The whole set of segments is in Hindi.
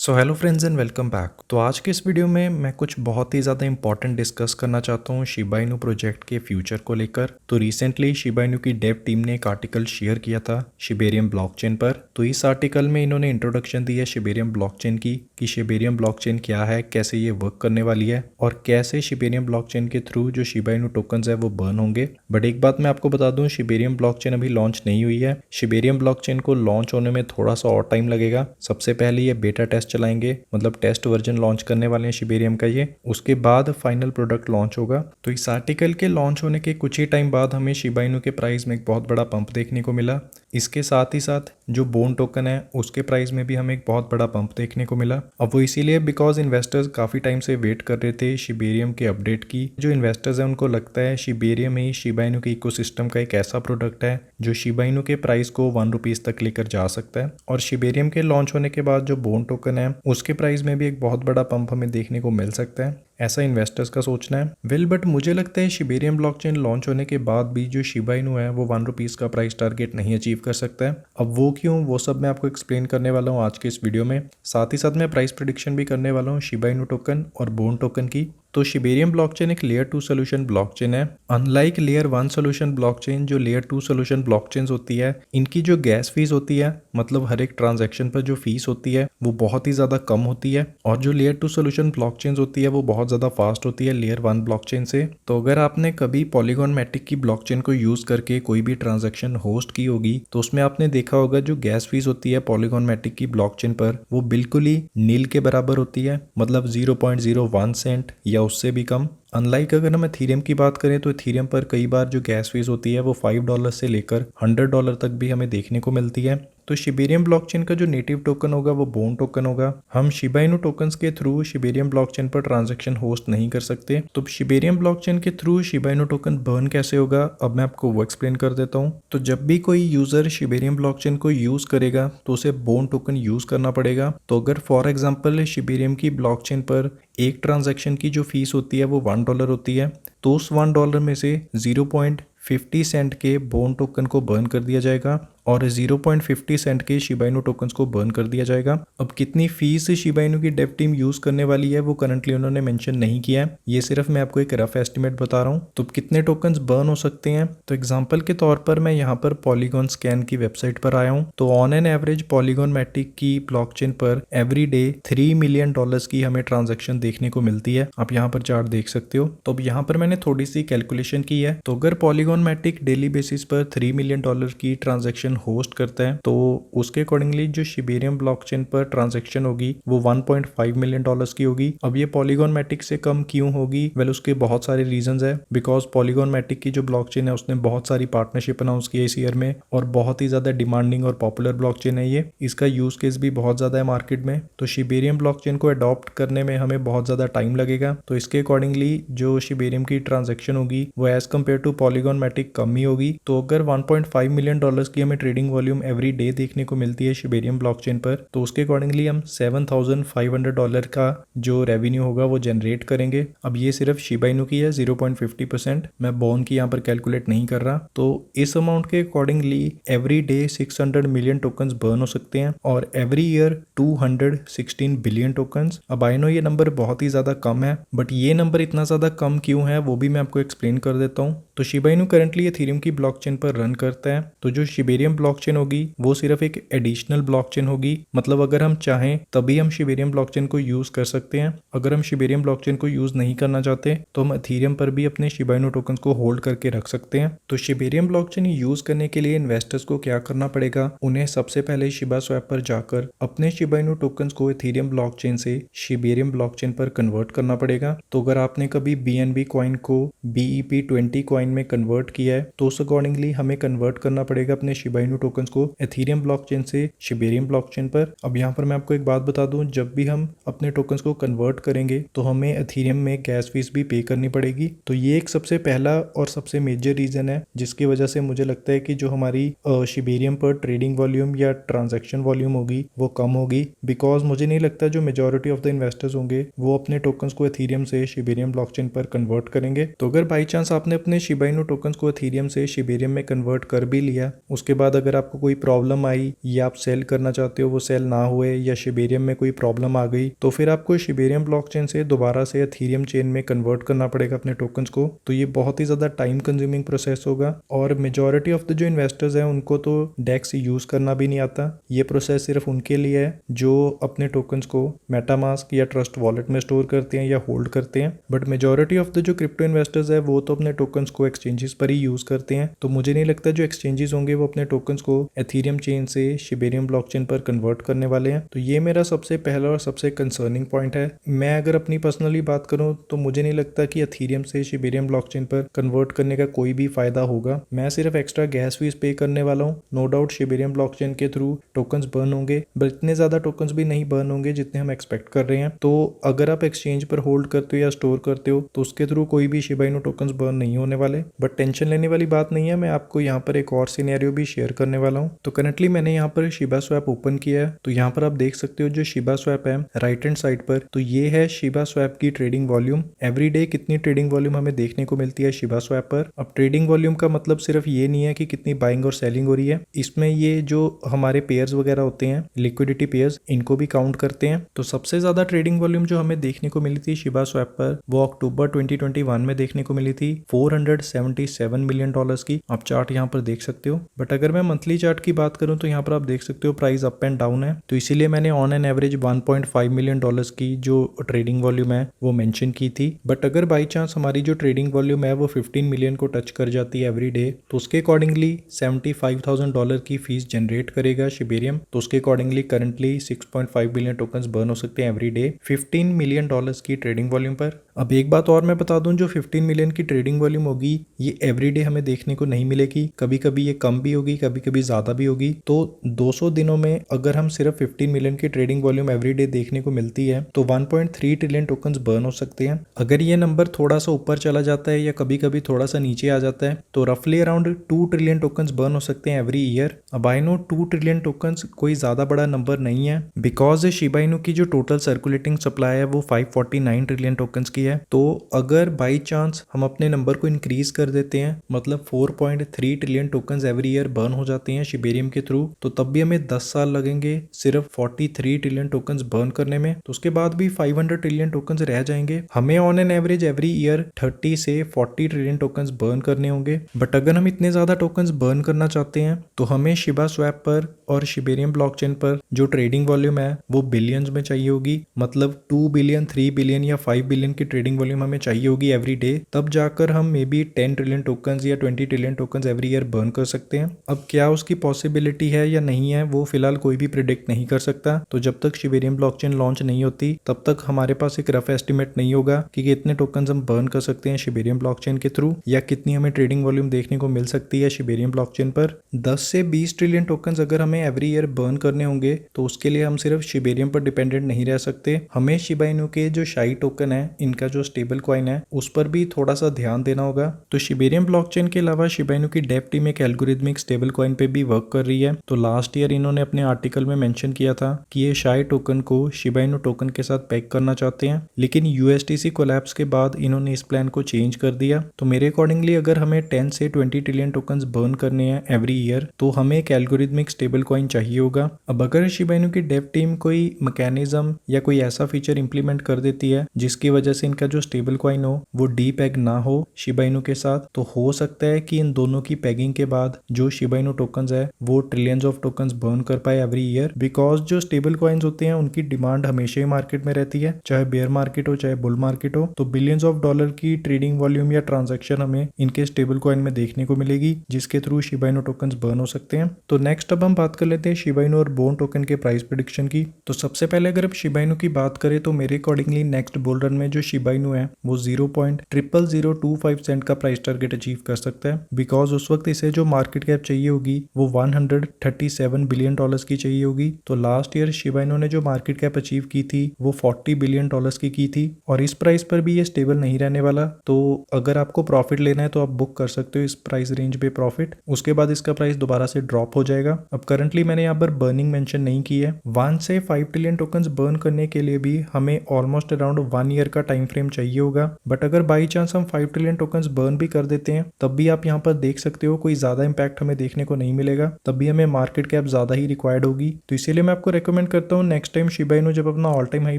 So hello friends and welcome back. तो आज के इस वीडियो में मैं कुछ बहुत ही ज़्यादा इंपॉर्टेंट डिस्कस करना चाहता हूँ शिबा इनू प्रोजेक्ट के फ्यूचर को लेकर। तो रिसेंटली शिबा इनू की डेव टीम ने एक आर्टिकल शेयर किया था शिबेरियम ब्लॉकचेन पर। तो इस आर्टिकल में इन्होंने इंट्रोडक्शन दी है शिबेरियम ब्लॉकचेन की कि शिबेरियम ब्लॉकचेन क्या है, कैसे ये वर्क करने वाली है और कैसे शिबेरियम ब्लॉकचेन के थ्रू जो शिबा इनू टोकन्स है वो बर्न होंगे। बट एक बात मैं आपको बता दूं, शिबेरियम ब्लॉकचेन अभी लॉन्च नहीं हुई है। शिबेरियम ब्लॉकचेन को लॉन्च होने में थोड़ा सा और टाइम लगेगा। सबसे पहले ये बेटा टेस्ट चलाएंगे, मतलब टेस्ट वर्जन लॉन्च करने वाले हैं शिबेरियम का ये। उसके बाद फाइनल प्रोडक्ट लॉन्च होगा। तो इस आर्टिकल के लॉन्च होने के कुछ ही टाइम बाद हमें शिबा इनू के प्राइस में एक बहुत बड़ा पंप देखने को मिला। इसके साथ ही साथ जो बोन टोकन है उसके प्राइस में भी हमें एक बहुत बड़ा पंप देखने को मिला। अब वो इसीलिए बिकॉज इन्वेस्टर्स काफ़ी टाइम से वेट कर रहे थे शिबेरियम के अपडेट की। जो इन्वेस्टर्स हैं उनको लगता है शिबेरियम ही शिबा इनू के इकोसिस्टम का एक ऐसा प्रोडक्ट है जो शिबा इनू के प्राइस को ₹1 तक लेकर जा सकता है। और शिबेरियम के लॉन्च होने के बाद जो बोन टोकन है उसके प्राइस में भी एक बहुत बड़ा पंप हमें देखने को मिल सकता है, ऐसा इन्वेस्टर्स का सोचना है। बट मुझे लगता है शिबेरियम ब्लॉकचेन लॉन्च होने के बाद भी जो शिबा इनू है वो ₹1 का प्राइस टारगेट नहीं अचीव कर सकता है। अब वो क्यों, वो सब मैं आपको एक्सप्लेन करने वाला हूँ आज के इस वीडियो में। साथ ही साथ मैं प्राइस प्रेडिक्शन भी करने वाला हूँ शिबा इनू टोकन और बोन टोकन की। तो शिबेरियम ब्लॉकचेन एक लेयर 2 सोल्यूशन ब्लॉकचेन है। अनलाइक लेयर 1 सोल्यूशन ब्लॉकचेन, जो लेयर 2 सोल्यूशन ब्लॉकचेन्स होती है इनकी जो गैस फीस होती है, मतलब हर एक ट्रांजैक्शन पर जो फीस होती है वो बहुत ही ज़्यादा कम होती है। और जो लेयर 2 सोल्यूशन ब्लॉकचेन्स होती है वो बहुत ज़्यादा फास्ट होती है लेयर 1 ब्लॉकचेन से। तो अगर आपने कभी पॉलीगॉन मैटिक की ब्लॉकचेन को यूज़ करके कोई भी ट्रांजैक्शन होस्ट की होगी तो उसमें आपने देखा होगा जो गैस फीस होती है पॉलीगॉन मैटिक की ब्लॉकचेन पर वो बिल्कुल ही नील के बराबर होती है, मतलब 0.01 सेंट या उससे भी कम। अनलाइक अगर हम एथीरियम की बात करें तो एथीरियम पर कई बार जो गैस फीस होती है वो $5 से लेकर $100 तक भी हमें देखने को मिलती है। तो शिबेरियम ब्लॉकचेन का जो नेटिव टोकन होगा वो बोन टोकन होगा। हम शिबा इनू टोकन्स के थ्रू शिबेरियम ब्लॉकचेन पर ट्रांजैक्शन होस्ट नहीं कर सकते। तो शिबेरियम ब्लॉकचेन के through Shiba Inu token burn कैसे होगा, अब मैं आपको वो एक्सप्लेन कर देता हूँ। तो जब भी कोई यूजर शिबेरियम ब्लॉकचेन को यूज करेगा तो उसे बोन टोकन यूज करना पड़ेगा। तो अगर फॉर एग्जाम्पल शिबेरियम की ब्लॉकचेन पर एक ट्रांजैक्शन की जो फीस होती है वो $1 होती है, तो उस $1 में से 0.50 सेंट के बोन टोकन को बर्न कर दिया जाएगा और 0.50 सेंट के शिबा इनू टोकन्स को बर्न कर दिया जाएगा। अब कितनी फीस शिबा इनू की डेव टीम यूज करने वाली है वो करंटली उन्होंने मेंशन नहीं किया है, ये सिर्फ मैं आपको एक रफ एस्टिमेट बता रहा हूँ। तो कितने टोकन्स बर्न हो सकते हैं, तो एग्जांपल के तौर पर मैं यहाँ पर पॉलीगॉन स्कैन की वेबसाइट पर आया हूँ। तो on an average Polygon Matic की ब्लॉकचेन पर एवरी डे $3 मिलियन की हमें ट्रांजेक्शन देखने को मिलती है। आप यहाँ पर चार्ट देख सकते हो। तो अब यहाँ पर मैंने थोड़ी सी कैलकुलेशन की है। तो अगर पॉलीगॉन मैटिक डेली बेसिस पर $3 मिलियन की ट्रांजेक्शन होस्ट करता है तो उसके अकॉर्डिंगली जो शिबेरियम ब्लॉकचेन पर ट्रांजैक्शन होगी वो $1.5 मिलियन की होगी। अब ये पॉलीगॉन मैटिक से कम क्यों होगी, वेल उसके बहुत सारे रीजंस है। बिकॉज पॉलीगॉन मैटिक की जो ब्लॉकचेन है उसने बहुत सारी पार्टनरशिप अनाउंस की है इस ईयर में और बहुत ही ज्यादा डिमांडिंग और पॉपुलर ब्लॉकचेन है ये। इसका यूज केस भी बहुत ज्यादा है मार्केट में। तो शिबेरियम ब्लॉकचेन को अडॉप्ट करने में हमें बहुत ज्यादा टाइम लगेगा। तो इसके अकॉर्डिंगली जो शिबेरियम की ट्रांजैक्शन होगी वो as compared to Polygon Matic कम ही होगी। तो अगर $1.5 मिलियन की हमें ट्रेडिंग वॉल्यूम एवरी डे देखने को मिलती है शिबेरियम ब्लॉकचेन पर, तो उसके अकॉर्डिंगली हम $7,500 का जो रेवेन्यू होगा वो जनरेट करेंगे। अब ये सिर्फ शिबा इनू की है 0.50%, मैं बोन की यहाँ पर कैलकुलेट नहीं कर रहा। तो इस अमाउंट के accordingly every day 600 million tokens burn हो सकते हैं और एवरी ईयर 216 बिलियन टोकन्स। अब आई नो ये नंबर बहुत ही ज्यादा कम है, बट ये नंबर इतना ज्यादा कम क्यों है वो भी मैं आपको एक्सप्लेन कर देता हूँ। तो शिबा इनू करंटली एथेरियम की ब्लॉकचेन पर रन करता है। तो जो शिबेरियम ब्लॉकचेन होगी वो सिर्फ एक एडिशनल ब्लॉकचेन होगी, मतलब अगर हम चाहें तभी हम शिबेरियम ब्लॉकचेन को यूज कर सकते हैं। अगर हम शिबेरियम ब्लॉकचेन को यूज नहीं करना चाहते तो हम एथेरियम पर भी अपने शिबा इनू टोकन्स को होल्ड करके रख सकते हैं। तो शिबेरियम ब्लॉकचेन यूज करने के लिए इन्वेस्टर्स को क्या करना पड़ेगा, उन्हें सबसे पहले शिबा स्वैप पर जाकर अपने शिबा इनू टोकन्स को एथेरियम ब्लॉकचेन से शिबेरियम ब्लॉकचेन पर कन्वर्ट करना पड़ेगा। तो अगर आपने कभी BNB कॉइन को BEP20 कॉइन में कन्वर्ट किया है तो उस अकॉर्डिंगली हमें कन्वर्ट करना पड़ेगा अपने शिबा इनू टोकन्स को एथेरियम ब्लॉकचेन से शिबेरियम ब्लॉकचेन पर। अब यहाँ पर मैं आपको एक बात बता दूं, जब भी हम अपने टोकन्स को कन्वर्ट करेंगे तो हमें एथेरियम में गैस फीस भी पे करनी पड़ेगी। तो ये एक सबसे पहला और सबसे मेजर रीजन है जिसकी वजह से मुझे लगता है कि जो हमारी शिबेरियम पर ट्रेडिंग वॉल्यूम या ट्रांजैक्शन वॉल्यूम होगी वो कम होगी। बिकॉज मुझे नहीं लगता जो मेजोरिटी ऑफ द इन्वेस्टर्स होंगे वो अपने टोकन्स को एथेरियम से शिबेरियम ब्लॉकचेन पर कन्वर्ट करेंगे। तो अगर बाई चांस आपने अपने शिबा इनू टोकन्स को एथेरियम से शिबेरियम में कन्वर्ट कर भी लिया, उसके बाद बाद अगर आपको कोई प्रॉब्लम आई या आप सेल करना चाहते हो वो सेल ना हुए या शिबेरियम में कोई प्रॉब्लम आ गई तो फिर आपको शिबेरियम ब्लॉकचेन से दोबारा से एथेरियम चेन में कन्वर्ट करना पड़ेगा अपने टोकन्स को। तो ये बहुत ही ज़्यादा टाइम कंज्यूमिंग प्रोसेस होगा और मेजॉरिटी ऑफ द जो इन्वेस्टर्स हैं उनको तो डेक्स यूज़ करना भी नहीं आता। ये प्रोसेस सिर्फ उनके लिए है जो अपने टोकन्स को मेटामास्क या ट्रस्ट वॉलेट में स्टोर करते हैं या होल्ड करते हैं। बट मेजॉरिटी ऑफ द जो क्रिप्टो इन्वेस्टर्स है वो तो अपने टोकन्स को एक्सचेंजेस पर ही यूज़ करते हैं। तो मुझे नहीं लगता जो एक्सचेंजेस होंगे वो अपने टोकन्स को एथेरियम चेन से शिबेरियम ब्लॉकचेन पर कन्वर्ट करने वाले हैं। तो ये मेरा सबसे पहला और सबसे कंसर्निंग पॉइंट है। मैं अगर अपनी पर्सनली बात करूं तो मुझे नहीं लगता कि एथेरियम से शिबेरियम ब्लॉकचेन पर कन्वर्ट करने का कोई भी फायदा होगा। मैं सिर्फ एक्स्ट्रा गैस फीस पे करने वाला हूँ। नो डाउट शिबेरियम ब्लॉकचेन के थ्रू टोकन्स बर्न होंगे बट इतने ज़्यादा टोकन्स भी नहीं बर्न होंगे जितने हम एक्सपेक्ट कर रहे हैं। तो अगर आप एक्सचेंज पर होल्ड करते हो या स्टोर करते हो तो उसके थ्रू कोई भी शिबा इनू टोकन्स बर्न नहीं होने वाले। बट टेंशन लेने वाली बात नहीं है। मैं आपको यहाँ पर एक और सिनेरियो भी शेयर करने वाला हूँ। तो करंटली मैंने यहाँ पर शिबा स्वैप ओपन किया है। तो यहाँ पर आप देख सकते हो जो शिबा स्वैप है राइट हैंड साइड पर, तो ये है शिबा स्वैप की ट्रेडिंग वॉल्यूम। एवरी डे कितनी ट्रेडिंग वॉल्यूम हमें देखने को मिलती है शिबा स्वैप पर। अब ट्रेडिंग वॉल्यूम का मतलब सिर्फ ये नहीं है कि कितनी बाइंग और सेलिंग हो रही है, इसमें ये जो हमारे पेयर्स वगैरह होते हैं लिक्विडिटी पेयर्स इनको भी काउंट करते हैं। तो सबसे ज्यादा ट्रेडिंग वॉल्यूम जो हमें देखने को मिली थी शिबा स्वैप पर वो अक्टूबर 2021 में देखने को मिली थी 477 मिलियन डॉलर्स की। आप चार्ट यहाँ पर देख सकते हो। बट अगर मैं मंथली चार्ट की बात करूं तो यहाँ पर आप देख सकते हो प्राइस अप एंड डाउन है। तो इसीलिए मैंने on an average 1.5 million dollars की जो ट्रेडिंग वॉल्यूम है वो मेंशन की थी। बट अगर बाई चांस हमारी जो ट्रेडिंग वॉल्यूम है वो 15 मिलियन को टच कर जाती है एवरी डे तो उसके अकॉर्डिंगली $75,000 की फीस जनरेट करेगा शिबेरियम। तो उसके accordingly currently 6.5 billion tokens burn हो सकते हैं एवरी डे 15 मिलियन डॉलर्स की ट्रेडिंग वॉल्यूम पर। अब एक बात और मैं बता दूं, जो 15 मिलियन की ट्रेडिंग वॉल्यूम होगी ये एवरीडे हमें देखने को नहीं मिलेगी। कभी कभी ये कम भी होगी, कभी कभी ज़्यादा भी होगी। तो 200 दिनों में अगर हम सिर्फ 15 मिलियन की ट्रेडिंग वॉल्यूम एवरीडे देखने को मिलती है तो 1.3 ट्रिलियन टोकन्स बर्न हो सकते हैं। अगर ये नंबर थोड़ा सा ऊपर चला जाता है या कभी कभी थोड़ा सा नीचे आ जाता है तो रफली अराउंड 2 ट्रिलियन टोकन्स बर्न हो सकते हैं एवरी ईयर। अब आई नो 2 ट्रिलियन टोकन्स कोई ज़्यादा बड़ा नंबर नहीं है बिकॉज शिबा इनू की जो टोटल सर्कुलेटिंग सप्लाई है वो 549 ट्रिलियन टोकन्स की है। तो अगर बाई चांस हम अपने नंबर को इंक्रीज कर देते हैं मतलब 4.3 trillion tokens every year burn हो जाते हैं शिबेरियम के थ्रू, तो तब भी हमें 10 साल लगेंगे सिर्फ 43 ट्रिलियन टोकन्स बर्न करने में। तो उसके बाद भी 500 ट्रिलियन टोकन्स रह जाएंगे। हमें on an average every year 30 से 40 ट्रिलियन टोकन्स बर्न करने होंगे। बट अगर हम इतने ज्यादा टोकन्स बर्न करना चाहते हैं तो हमें शिबा स्वैप पर और शिबेरियम ब्लॉकचेन पर जो ट्रेडिंग वॉल्यूम है वो बिलियंस में चाहिए होगी। मतलब 2 बिलियन, 3 बिलियन या 5 बिलियन की ट्रेडिंग वॉल्यूम हमें चाहिए होगी एवरी डे, तब जाकर हम मे बी 10 ट्रिलियन टोकन्स या 20 trillion tokens every year burn कर सकते हैं। अब क्या उसकी पॉसिबिलिटी है या नहीं है वो फिलहाल कोई भी प्रिडिक्ट नहीं कर सकता। तो जब तक शिबेरियम ब्लॉकचेन लॉन्च नहीं होती तब तक हमारे पास एक रफ एस्टिमेट नहीं होगा कि कितने टोकन्स हम बर्न कर सकते हैं शिबेरियम ब्लॉकचेन के थ्रू या कितनी हमें ट्रेडिंग वॉल्यूम देखने को मिल सकती है शिबेरियम ब्लॉकचेन पर। 10 से 20 ट्रिलियन टोकन्स अगर हमें एवरी ईयर बर्न करने होंगे तो उसके लिए हम सिर्फ शिबेरियम पर डिपेंडेंट नहीं रह सकते। हमें शिबा इनू के जो शाई टोकन है इनका जो स्टेबल कॉइन है उस पर भी थोड़ा सा ध्यान देना होगा। तो शिबेरियम ब्लॉकचेन के अलावा शिबा इनू की डेव टीम एक एल्गोरिथमिक स्टेबल कॉइन पे भी वर्क कर रही है। तो लास्ट ईयर इन्होंने अपने आर्टिकल में मेंशन किया था कि ये शाई टोकन को शिबा इनू टोकन के साथ पैक करना चाहते हैं, लेकिन यूएसटीसी कोलैप्स के बाद इन्होंने इस प्लान को चेंज कर दिया। तो मेरे अकॉर्डिंगली अगर हमें 10 से 20 ट्रिलियन टोकन्स बर्न करने हैं एवरी ईयर तो हमें एक एल्गोरिथमिक स्टेबल कॉइन चाहिए होगा। अब अगर शिबा इनू की डेव टीम कोई मैकेनिज्म या कोई ऐसा फीचर इंप्लीमेंट कर देती है जिसकी वजह से इनका जो स्टेबल कॉइन हो वो डीपैग ना हो शिबा इनू के साथ, तो हो सकता है कि इन दोनों की पैगिंग के बाद जो शिबा इनू टोकन्स है वो ट्रिलियंस ऑफ टोकन्स बर्न कर पाए एवरी ईयर। बिकॉज जो स्टेबल कॉइन्स होते हैं उनकी डिमांड हमेशा ही मार्केट में रहती है, चाहे बेयर मार्केट हो चाहे बुल मार्केट हो। तो बिलियंस ऑफ डॉलर की ट्रेडिंग वॉल्यूम या ट्रांजैक्शन हमें इनके स्टेबल कॉइन में देखने को मिलेगी जिसके through Shiba Inu tokens burn हो सकते हैं। तो नेक्स्ट अब हम बात कर लेते हैं शिबा इनू और बोन टोकन के प्राइस प्रेडिक्शन की। तो सबसे पहले अगर आप शिबा इनू की बात करें तो मेरे अकॉर्डिंगली नेक्स्ट बुल रन में जो शिबा इनू है वो 0.0025 सेंट का प्राइस टारगेट अचीव कर सकता है। बिकॉज उस वक्त इसे जो मार्केट कैप चाहिए होगी वो 137 बिलियन डॉलर्स की चाहिए होगी। तो लास्ट ईयर शिबा इनू ने जो मार्केट कैप अचीव की थी वो 40 बिलियन डॉलर्स की थी और इस प्राइस पर भी ये स्टेबल नहीं रहने वाला। तो अगर आपको प्रॉफिट लेना है तो आप बुक कर सकते हो इस प्राइस रेंज पे प्रॉफिट। उसके बाद इसका प्राइस दोबारा से ड्रॉप हो जाएगा। अब करंटली मैंने यहाँ पर बर्निंग मेंशन नहीं की है। 1 से 5 ट्रिलियन टोकन्स बर्न करने के लिए भी हमें ऑलमोस्ट अराउंड 1 ईयर का टाइम फ्रेम चाहिए होगा। बट अगर बाई चांस हम 5 ट्रिलियन टोकन्स बर्न भी कर देते हैं तब भी आप यहाँ पर देख सकते हो कोई ज्यादा इंपैक्ट हमें देखने को नहीं मिलेगा, तब भी हमें मार्केट कैप ज्यादा ही रिक्वायर्ड होगी। तो इसीलिए मैं आपको रेकमेंड करता हूँ नेक्स्ट टाइम शिबा इनू जब अपना all time high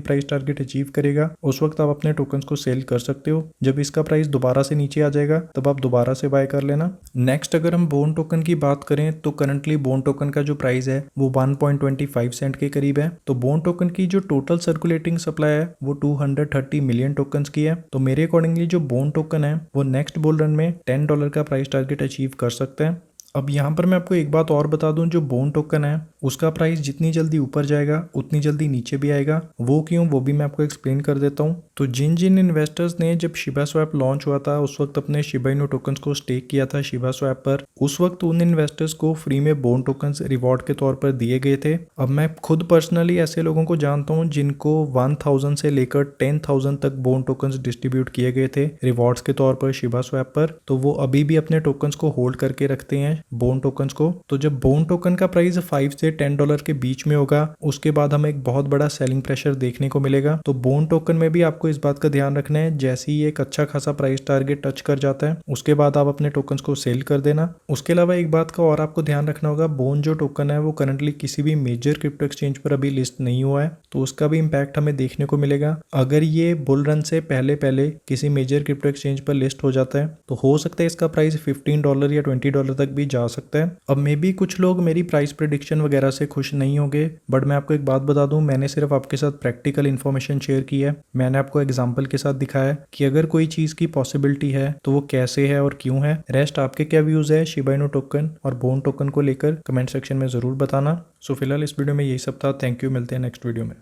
price target achieve करेगा उस वक्त आप अपने टोकन्स को सेल कर सकते हो। जब इसका प्राइस दोबारा से नीचे आ जाएगा तब आप दोबारा से बाय कर लेना। नेक्स्ट अगर हम बोन टोकन की बात करें तो करंटली बोन टोकन का जो प्राइस है वो 1.25 सेंट के करीब है। तो बोन टोकन की जो टोटल सर्कुलेटिंग सप्लाई है वो 230 मिलियन टोकन्स की है। तो मेरे अकॉर्डिंगली जो बोन टोकन है वो नेक्स्ट बुल रन में $10 का प्राइस टारगेट अचीव कर सकते हैं। अब यहाँ पर मैं आपको एक बात और बता दूं, जो बोन टोकन है उसका प्राइस जितनी जल्दी ऊपर जाएगा उतनी जल्दी नीचे भी आएगा। वो क्यों, वो भी मैं आपको एक्सप्लेन कर देता हूँ। तो जिन जिन इन्वेस्टर्स ने जब शिबा स्वैप लॉन्च हुआ था उस वक्त अपने शिबा इनू टोकन्स को स्टेक किया था शिबा स्वैप पर, उस वक्त उन इन्वेस्टर्स को फ्री में बोन टोकन्स रिवॉर्ड के तौर पर दिए गए थे। अब मैं खुद पर्सनली ऐसे लोगों को जानता हूँ जिनको 1000 से लेकर 10,000 तक बोन टोकन्स डिस्ट्रीब्यूट किए गए थे रिवॉर्ड्स के तौर पर शिबा स्वैप पर। तो वो अभी भी अपने टोकन्स को होल्ड करके रखते हैं बोन टोकन्स को। तो जब बोन टोकन का प्राइस 5 से $10 के बीच में होगा उसके बाद हमें एक बहुत बड़ा सेलिंग प्रेशर देखने को मिलेगा। तो बोन टोकन में भी आपको इस बात का ध्यान रखना है, जैसे ही एक अच्छा खासा प्राइस टारगेट टच कर जाता है उसके बाद आप अपने टोकन्स को सेल कर देना। उसके अलावा एक बात का और आपको ध्यान रखना होगा, बोन जो टोकन है वो करंटली किसी भी मेजर क्रिप्टो एक्सचेंज पर अभी लिस्ट नहीं हुआ है, तो उसका भी इम्पैक्ट हमें देखने को मिलेगा। अगर ये बुल रन से पहले पहले किसी मेजर क्रिप्टो एक्सचेंज पर लिस्ट हो जाता है तो हो सकता है इसका प्राइस $15 या $20 तक भी जा सकता है। अब मे बी कुछ लोग मेरी प्राइस प्रेडिक्शन वगैरह से खुश नहीं होंगे, बट मैं आपको एक बात बता दूं, मैंने सिर्फ आपके साथ प्रैक्टिकल इन्फॉर्मेशन शेयर की है। मैंने आपको एग्जांपल के साथ दिखाया कि अगर कोई चीज की पॉसिबिलिटी है तो वो कैसे है और क्यों है। रेस्ट आपके क्या व्यूज है शिबा इनू टोकन और बोन टोकन को लेकर कमेंट सेक्शन में जरूर बताना। सो फिलहाल इस वीडियो में यही सब था। थैंक यू, मिलते हैं नेक्स्ट वीडियो में।